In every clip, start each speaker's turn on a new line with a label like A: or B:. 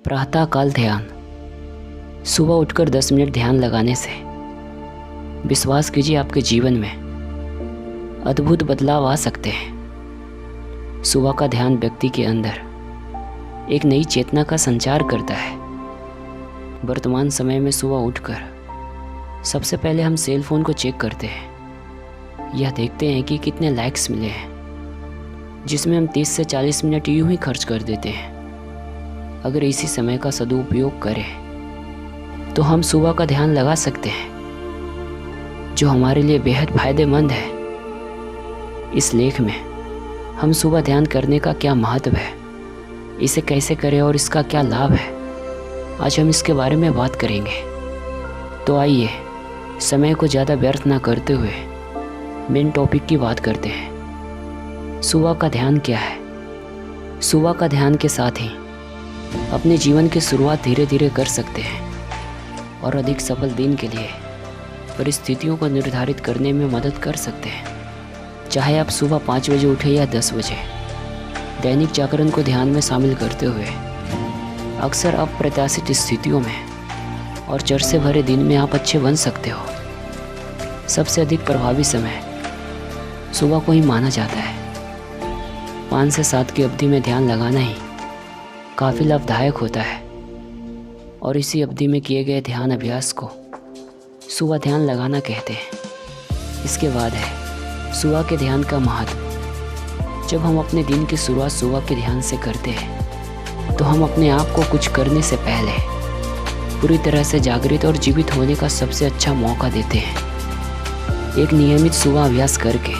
A: प्रातःकाल ध्यान। सुबह उठकर 10 मिनट ध्यान लगाने से विश्वास कीजिए आपके जीवन में अद्भुत बदलाव आ सकते हैं। सुबह का ध्यान व्यक्ति के अंदर एक नई चेतना का संचार करता है। वर्तमान समय में सुबह उठकर सबसे पहले हम सेल फोन को चेक करते हैं। यह देखते हैं कि कितने लाइक्स मिले हैं, जिसमें हम 30 से 40 मिनट यूं ही खर्च कर देते हैं। अगर इसी समय का सदुपयोग करें तो हम सुबह का ध्यान लगा सकते हैं, जो हमारे लिए बेहद फायदेमंद है। इस लेख में हम सुबह ध्यान करने का क्या महत्व है, इसे कैसे करें और इसका क्या लाभ है, आज हम इसके बारे में बात करेंगे। तो आइए समय को ज़्यादा व्यर्थ ना करते हुए मेन टॉपिक की बात करते हैं। सुबह का ध्यान क्या है? सुबह का ध्यान के साथ ही अपने जीवन की शुरुआत धीरे धीरे कर सकते हैं और अधिक सफल दिन के लिए परिस्थितियों को निर्धारित करने में मदद कर सकते हैं। चाहे आप सुबह 5 बजे उठे या 10 बजे, दैनिक जागरण को ध्यान में शामिल करते हुए अक्सर अप्रत्याशित स्थितियों में और चर से भरे दिन में आप अच्छे बन सकते हो। सबसे अधिक प्रभावी समय सुबह को ही माना जाता है। 5 से 7 की अवधि में ध्यान लगाना ही काफ़ी लाभदायक होता है और इसी अवधि में किए गए ध्यान अभ्यास को सुबह ध्यान लगाना कहते हैं। इसके बाद है सुबह के ध्यान का महत्व। जब हम अपने दिन की शुरुआत सुबह के ध्यान से करते हैं तो हम अपने आप को कुछ करने से पहले पूरी तरह से जागृत और जीवित होने का सबसे अच्छा मौका देते हैं। एक नियमित सुबह अभ्यास करके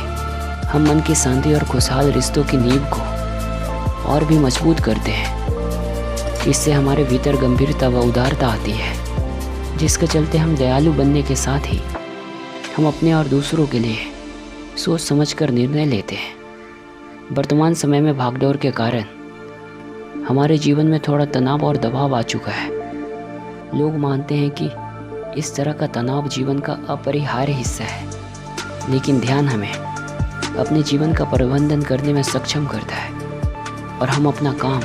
A: हम मन की शांति और खुशहाल रिश्तों की नींव को और भी मजबूत करते हैं। इससे हमारे भीतर गंभीरता व उदारता आती है, जिसके चलते हम दयालु बनने के साथ ही हम अपने और दूसरों के लिए सोच समझकर निर्णय लेते हैं। वर्तमान समय में भागदौड़ के कारण हमारे जीवन में थोड़ा तनाव और दबाव आ चुका है। लोग मानते हैं कि इस तरह का तनाव जीवन का अपरिहार्य हिस्सा है, लेकिन ध्यान हमें अपने जीवन का प्रबंधन करने में सक्षम करता है और हम अपना काम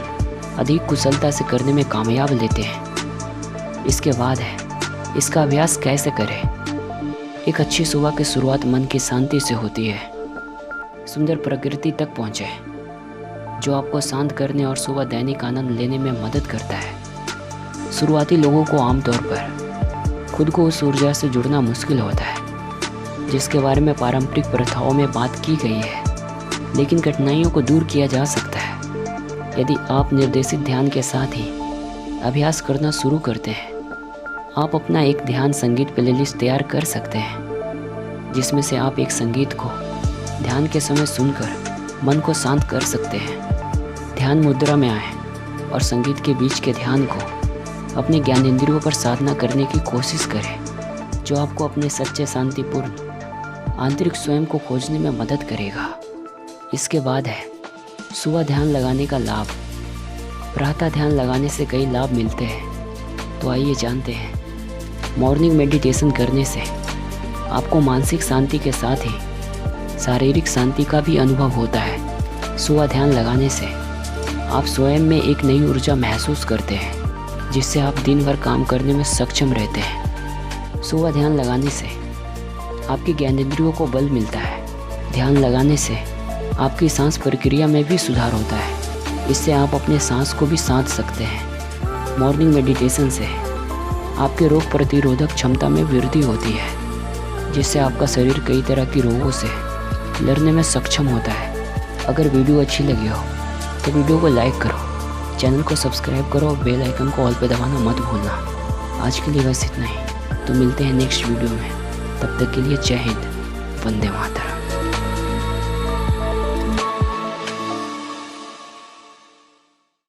A: अधिक कुशलता से करने में कामयाब लेते हैं। इसके बाद है इसका अभ्यास कैसे करें। एक अच्छी सुबह की शुरुआत मन की शांति से होती है। सुंदर प्रकृति तक पहुँचे, जो आपको शांत करने और सुबह दैनिक आनंद लेने में मदद करता है। शुरुआती लोगों को आमतौर पर खुद को उस ऊर्जा से जुड़ना मुश्किल होता है जिसके बारे में पारंपरिक प्रथाओं में बात की गई है, लेकिन कठिनाइयों को दूर किया जा सकता है यदि आप निर्देशित ध्यान के साथ ही अभ्यास करना शुरू करते हैं। आप अपना एक ध्यान संगीत प्लेलिस्ट तैयार कर सकते हैं, जिसमें से आप एक संगीत को ध्यान के समय सुनकर मन को शांत कर सकते हैं। ध्यान मुद्रा में आएं और संगीत के बीच के ध्यान को अपने ज्ञानेंद्रियों पर साधना करने की कोशिश करें, जो आपको अपने सच्चे शांतिपूर्ण आंतरिक स्वयं को खोजने में मदद करेगा। इसके बाद है सुबह ध्यान लगाने का लाभ। प्रातः ध्यान लगाने से कई लाभ मिलते हैं, तो आइए जानते हैं। मॉर्निंग मेडिटेशन करने से आपको मानसिक शांति के साथ ही शारीरिक शांति का भी अनुभव होता है। सुबह ध्यान लगाने से आप स्वयं में एक नई ऊर्जा महसूस करते हैं, जिससे आप दिन भर काम करने में सक्षम रहते हैं। सुबह ध्यान लगाने से आपकी ज्ञानेंद्रियों को बल मिलता है। ध्यान लगाने से आपकी सांस प्रक्रिया में भी सुधार होता है। इससे आप अपने सांस को भी साध सकते हैं। मॉर्निंग मेडिटेशन से आपके रोग प्रतिरोधक क्षमता में वृद्धि होती है, जिससे आपका शरीर कई तरह की रोगों से लड़ने में सक्षम होता है। अगर वीडियो अच्छी लगी हो तो वीडियो को लाइक करो, चैनल को सब्सक्राइब करो और बेल आइकन को ऑल पे दबाना मत भूलना। आज के लिए बस इतना ही, तो मिलते हैं नेक्स्ट वीडियो में। तब तक के लिए जय हिंद, वंदे मातरम।